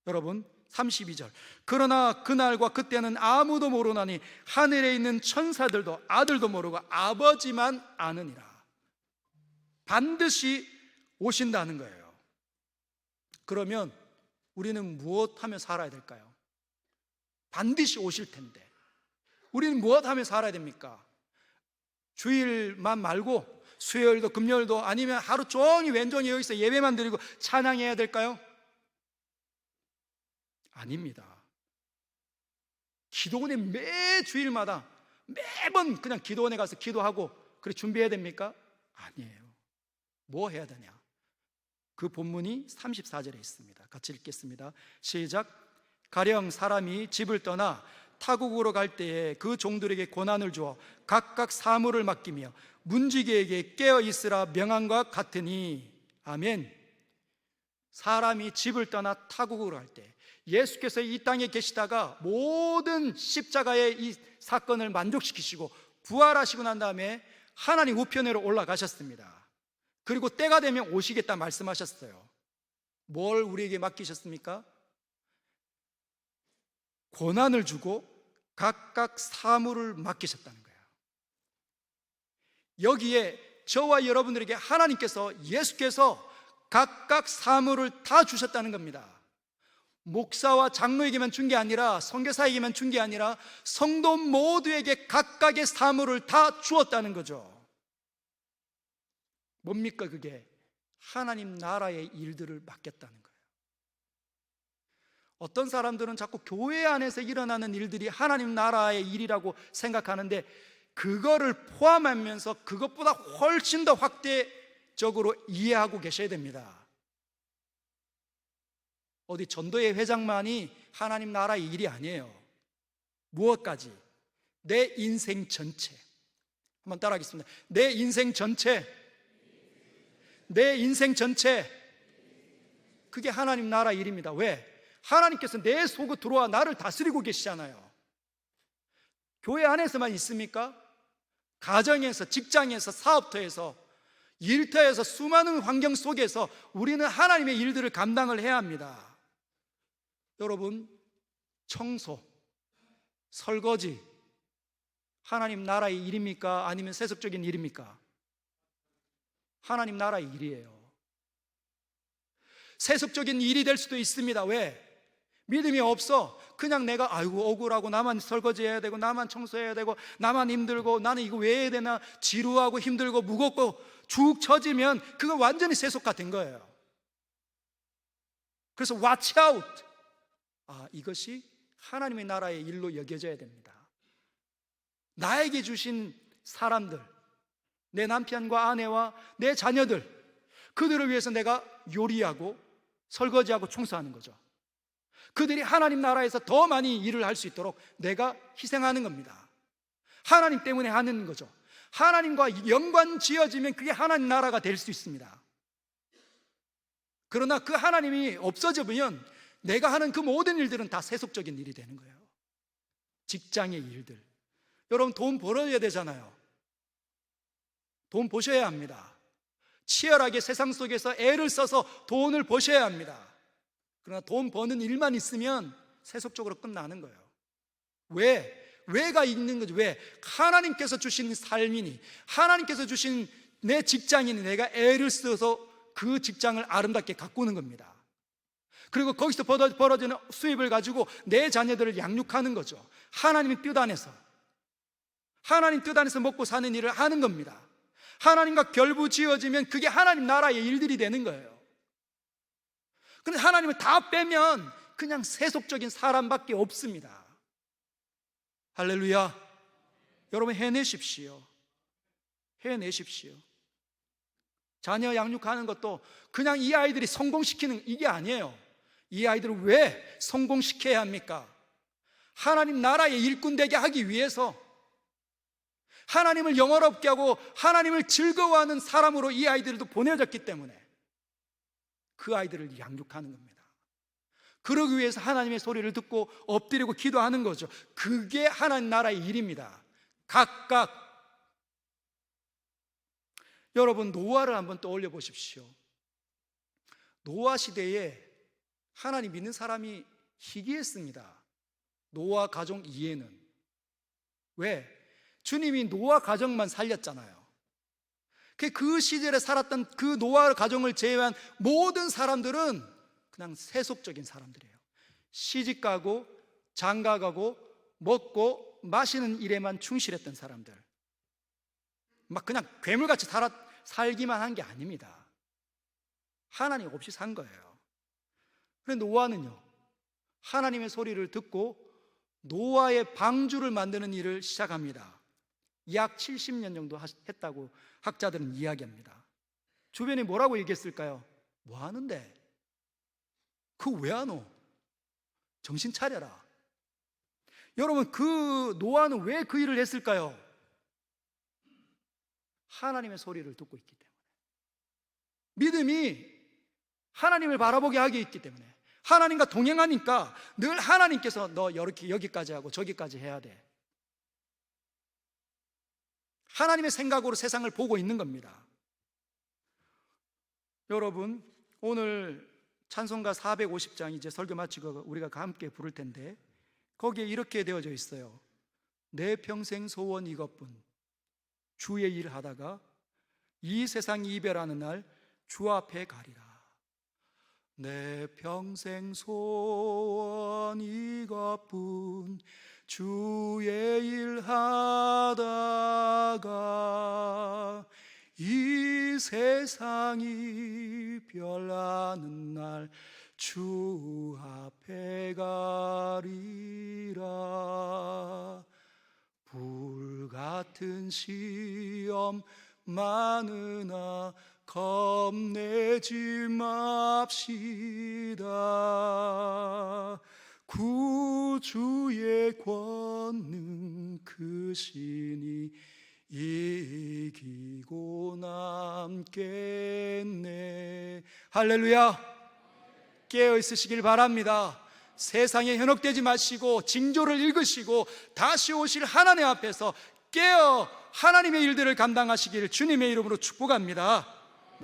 여러분, 32절. 그러나 그날과 그때는 아무도 모르나니 하늘에 있는 천사들도 아들도 모르고 아버지만 아느니라. 반드시 오신다는 거예요. 그러면 우리는 무엇하며 살아야 될까요? 반드시 오실 텐데 우리는 무엇하며 살아야 됩니까? 주일만 말고 수요일도 금요일도 아니면 하루 종일 왼종일 여기서 예배만 드리고 찬양해야 될까요? 아닙니다. 기도원에 매 주일마다 매번 그냥 기도원에 가서 기도하고 그래 준비해야 됩니까? 아니에요. 뭐 해야 되냐? 그 본문이 34절에 있습니다. 같이 읽겠습니다. 시작. 가령 사람이 집을 떠나 타국으로 갈 때에 그 종들에게 고난을 주어 각각 사물을 맡기며 문지기에게 깨어 있으라 명한과 같으니. 아멘. 사람이 집을 떠나 타국으로 갈 때 예수께서 이 땅에 계시다가 모든 십자가의 이 사건을 만족시키시고 부활하시고 난 다음에 하나님 우편으로 올라가셨습니다. 그리고 때가 되면 오시겠다 말씀하셨어요. 뭘 우리에게 맡기셨습니까? 고난을 주고 각각 사물을 맡기셨다는 거예요. 여기에 저와 여러분들에게 하나님께서, 예수께서 각각 사물을 다 주셨다는 겁니다. 목사와 장로에게만 준 게 아니라, 선교사에게만 준 게 아니라 성도 모두에게 각각의 사물을 다 주었다는 거죠. 뭡니까 그게? 하나님 나라의 일들을 맡겼다는 거예요. 어떤 사람들은 자꾸 교회 안에서 일어나는 일들이 하나님 나라의 일이라고 생각하는데, 그거를 포함하면서 그것보다 훨씬 더 확대적으로 이해하고 계셔야 됩니다. 어디 전도회 회장만이 하나님 나라의 일이 아니에요. 무엇까지? 내 인생 전체. 한번 따라하겠습니다. 내 인생 전체. 내 인생 전체. 그게 하나님 나라 일입니다. 왜? 하나님께서 내 속으로 들어와 나를 다스리고 계시잖아요. 교회 안에서만 있습니까? 가정에서, 직장에서, 사업터에서, 일터에서, 수많은 환경 속에서 우리는 하나님의 일들을 감당을 해야 합니다. 여러분, 청소, 설거지, 하나님 나라의 일입니까? 아니면 세속적인 일입니까? 하나님 나라의 일이에요. 세속적인 일이 될 수도 있습니다. 왜? 믿음이 없어. 그냥 내가 아이고 억울하고, 나만 설거지해야 되고, 나만 청소해야 되고, 나만 힘들고, 나는 이거 왜 해야 되나, 지루하고 힘들고 무겁고 죽 처지면 그건 완전히 세속화된 거예요. 그래서 watch out. 이것이 하나님의 나라의 일로 여겨져야 됩니다. 나에게 주신 사람들, 내 남편과 아내와 내 자녀들, 그들을 위해서 내가 요리하고 설거지하고 청소하는 거죠. 그들이 하나님 나라에서 더 많이 일을 할 수 있도록 내가 희생하는 겁니다. 하나님 때문에 하는 거죠. 하나님과 연관 지어지면 그게 하나님 나라가 될 수 있습니다. 그러나 그 하나님이 없어져버리면 내가 하는 그 모든 일들은 다 세속적인 일이 되는 거예요. 직장의 일들. 여러분, 돈 벌어야 되잖아요. 돈 버셔야 합니다. 치열하게 세상 속에서 애를 써서 돈을 버셔야 합니다. 그러나 돈 버는 일만 있으면 세속적으로 끝나는 거예요. 왜? 왜가 있는 거죠. 왜? 하나님께서 주신 삶이니, 하나님께서 주신 내 직장이니 내가 애를 써서 그 직장을 아름답게 가꾸는 겁니다. 그리고 거기서 벌어지는 수입을 가지고 내 자녀들을 양육하는 거죠. 하나님의 뜻 안에서, 하나님 뜻 안에서 먹고 사는 일을 하는 겁니다. 하나님과 결부지어지면 그게 하나님 나라의 일들이 되는 거예요. 그런데 하나님을 다 빼면 그냥 세속적인 사람밖에 없습니다. 할렐루야. 여러분, 해내십시오. 해내십시오. 자녀 양육하는 것도 그냥 이 아이들이 성공시키는 이게 아니에요. 이 아이들을 왜 성공시켜야 합니까? 하나님 나라의 일꾼 되게 하기 위해서, 하나님을 영화롭게 하고 하나님을 즐거워하는 사람으로 이 아이들도 보내졌기 때문에 그 아이들을 양육하는 겁니다. 그러기 위해서 하나님의 소리를 듣고 엎드리고 기도하는 거죠. 그게 하나님 나라의 일입니다. 각각. 여러분, 노아를 한번 떠올려 보십시오. 노아 시대에 하나님 믿는 사람이 희귀했습니다. 노아 가정 이해는. 왜? 주님이 노아 가정만 살렸잖아요. 그 시절에 살았던 그 노아 가정을 제외한 모든 사람들은 그냥 세속적인 사람들이에요. 시집가고 장가가고 먹고 마시는 일에만 충실했던 사람들. 막 그냥 괴물같이 살기만 한 게 아닙니다. 하나님 없이 산 거예요. 그런데 노아는요, 하나님의 소리를 듣고 노아의 방주를 만드는 일을 시작합니다. 약 70년 정도 했다고 학자들은 이야기합니다. 주변에 뭐라고 얘기했을까요? 뭐 하는데? 그거 왜 안 오? 정신 차려라. 여러분, 그 노아는 왜 그 일을 했을까요? 하나님의 소리를 듣고 있기 때문에. 믿음이 하나님을 바라보게 하게 있기 때문에, 하나님과 동행하니까 늘 하나님께서 너 이렇게 여기까지 하고 저기까지 해야 돼, 하나님의 생각으로 세상을 보고 있는 겁니다. 여러분, 오늘 찬송가 450장 이제 설교 마치고 우리가 함께 부를 텐데, 거기에 이렇게 되어져 있어요. 내 평생 소원 이것뿐, 주의 일 하다가 이 세상 이별하는 날 주 앞에 가리라. 내 평생 소원 이것뿐, 주의 일 하다가 이 세상이 변하는 날 주 앞에 가리라. 불같은 시험 많으나 겁내지 맙시다. 구주의 권능 크시니 이기고 남겠네. 할렐루야. 깨어 있으시길 바랍니다. 세상에 현혹되지 마시고 징조를 읽으시고 다시 오실 하나님 앞에서 깨어 하나님의 일들을 감당하시기를 주님의 이름으로 축복합니다.